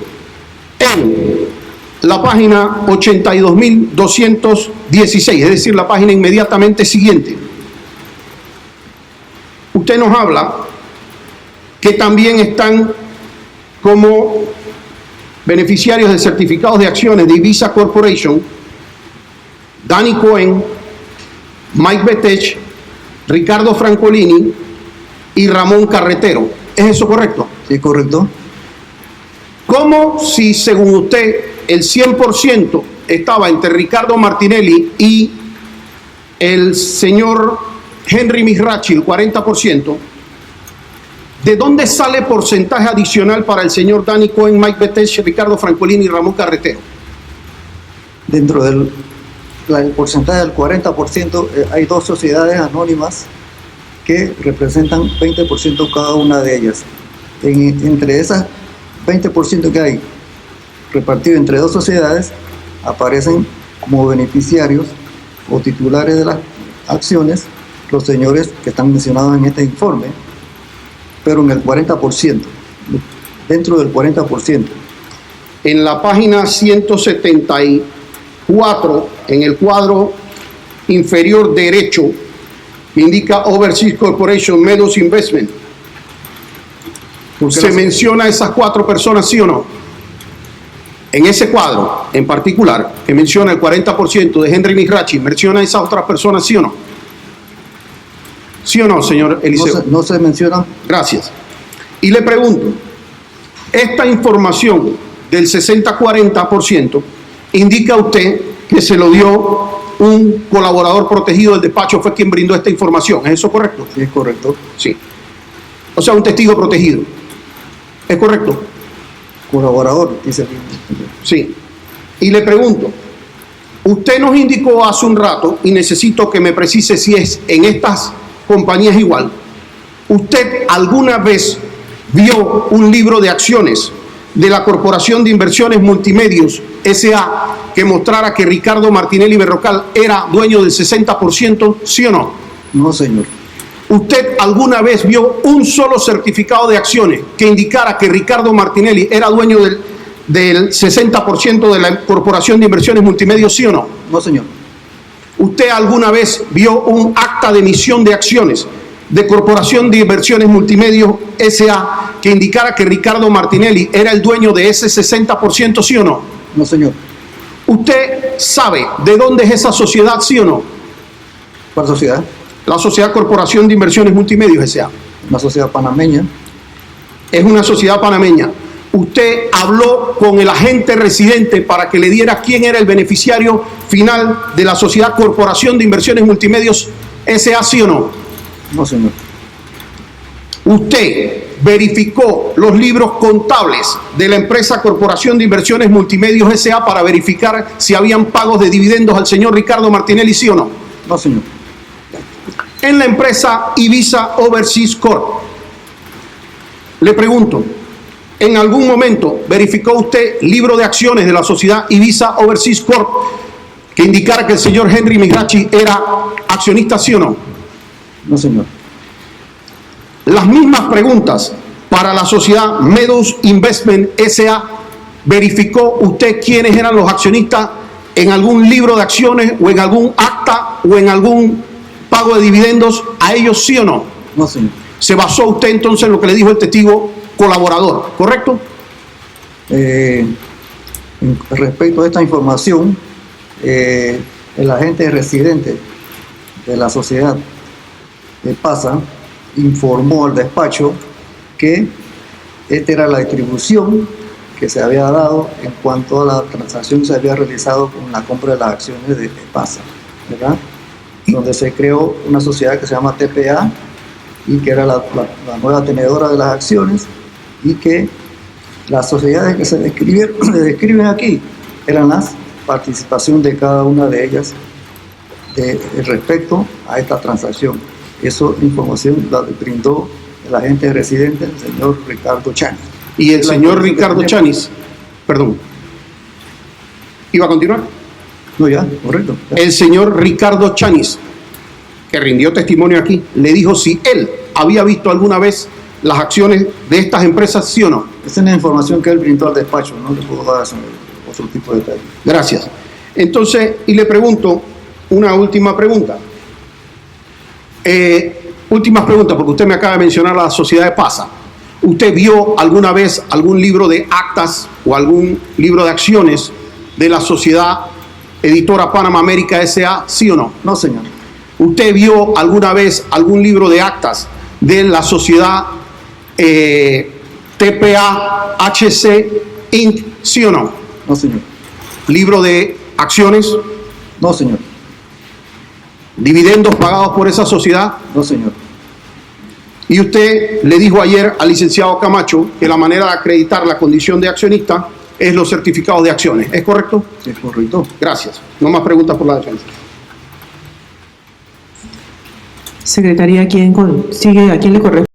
en la página 82.216, es decir, la página inmediatamente siguiente, usted nos habla que también están como beneficiarios de certificados de acciones de Ibiza Corporation, Danny Cohen, Mike Betech, Ricardo Francolini y Ramón Carretero. ¿Es eso correcto? Sí, correcto. ¿Cómo si, según usted, el 100% estaba entre Ricardo Martinelli y el señor Henry Mizrachi, el 40%, ¿de dónde sale porcentaje adicional para el señor Danny Cohen, Mike Betech, Ricardo Francolini y Ramón Carretero? Dentro del porcentaje del 40%, hay dos sociedades anónimas que representan 20% cada una de ellas. Entre esas 20% que hay repartido entre dos sociedades, aparecen como beneficiarios o titulares de las acciones los señores que están mencionados en este informe, pero en el 40%, dentro del 40%. En la página 174, en el cuadro inferior derecho, indica Overseas Corporation, Meadows Investment. ¿Se menciona a esas cuatro personas, sí o no? En ese cuadro, en particular, que menciona el 40% de Henry Mizrachi, ¿menciona a esas otras personas, sí o no? ¿Sí o no, señor Eliseo? No se mencionan. Gracias. Y le pregunto, esta información del 60-40% indica usted que se lo dio un colaborador protegido del despacho, fue quien brindó esta información. ¿Es eso correcto? Sí, es correcto. Sí. O sea, un testigo protegido. ¿Es correcto? Colaborador, dice. Sí. Y le pregunto, usted nos indicó hace un rato, y necesito que me precise si es en estas compañías igual, ¿usted alguna vez vio un libro de acciones de la Corporación de Inversiones Multimedios S.A. que mostrara que Ricardo Martinelli Berrocal era dueño del 60%, sí o no? No, señor. ¿Usted alguna vez vio un solo certificado de acciones que indicara que Ricardo Martinelli era dueño del 60% de la Corporación de Inversiones Multimedios, sí o no? No, señor. ¿Usted alguna vez vio un acta de emisión de acciones de Corporación de Inversiones Multimedios S.A. que indicara que Ricardo Martinelli era el dueño de ese 60%, sí o no? No, señor. ¿Usted sabe de dónde es esa sociedad, sí o no? ¿Cuál sociedad? La Sociedad Corporación de Inversiones Multimedios S.A. Una sociedad panameña. Es una sociedad panameña. ¿Usted habló con el agente residente para que le diera quién era el beneficiario final de la Sociedad Corporación de Inversiones Multimedios S.A., sí o no? No, señor. ¿Usted verificó los libros contables de la empresa Corporación de Inversiones Multimedios S.A. para verificar si habían pagos de dividendos al señor Ricardo Martinelli, sí o no? No, señor. En la empresa Ibiza Overseas Corp, le pregunto, ¿En algún momento verificó usted libro de acciones de la sociedad Ibiza Overseas Corp que indicara que el señor Henry Mirachi era accionista, sí o no? No, señor. Las mismas preguntas para la sociedad Meadows Investment S.A. ¿Verificó usted quiénes eran los accionistas en algún libro de acciones o en algún acta o en algún pago de dividendos a ellos, sí o no? No, señor. Se basó usted entonces en lo que le dijo el testigo colaborador, ¿correcto? Respecto a esta información, el agente residente de la sociedad de PASA informó al despacho que esta era la distribución que se había dado en cuanto a la transacción que se había realizado con la compra de las acciones de PASA, ¿verdad? Donde se creó una sociedad que se llama TPA y que era la nueva tenedora de las acciones, y que las sociedades que se describen aquí eran las participación de cada una de ellas respecto a esta transacción. Esa información la brindó el agente residente, el señor Ricardo Chanis. Y el señor Ricardo Chanis, perdón, ¿iba a continuar? No, ya, correcto. Ya. El señor Ricardo Chanis, que rindió testimonio aquí, le dijo si él había visto alguna vez las acciones de estas empresas, sí o no. Esa es la información que él brindó al despacho, no le puedo dar otro tipo de detalle. Gracias. Entonces, y le pregunto una última pregunta. Últimas preguntas, porque usted me acaba de mencionar la sociedad de PASA. ¿Usted vio alguna vez algún libro de actas o algún libro de acciones de la sociedad editora Panama América S.A., sí o no? No, señor. ¿Usted vio alguna vez algún libro de actas de la sociedad TPA HC Inc., sí o no? No, señor. ¿Libro de acciones? No, señor. ¿Dividendos pagados por esa sociedad? No, señor. Y usted le dijo ayer al licenciado Camacho que la manera de acreditar la condición de accionista es los certificados de acciones. ¿Es correcto? Sí, es correcto. Gracias. No más preguntas por la defensa. Secretaría, ¿a quién le corresponde?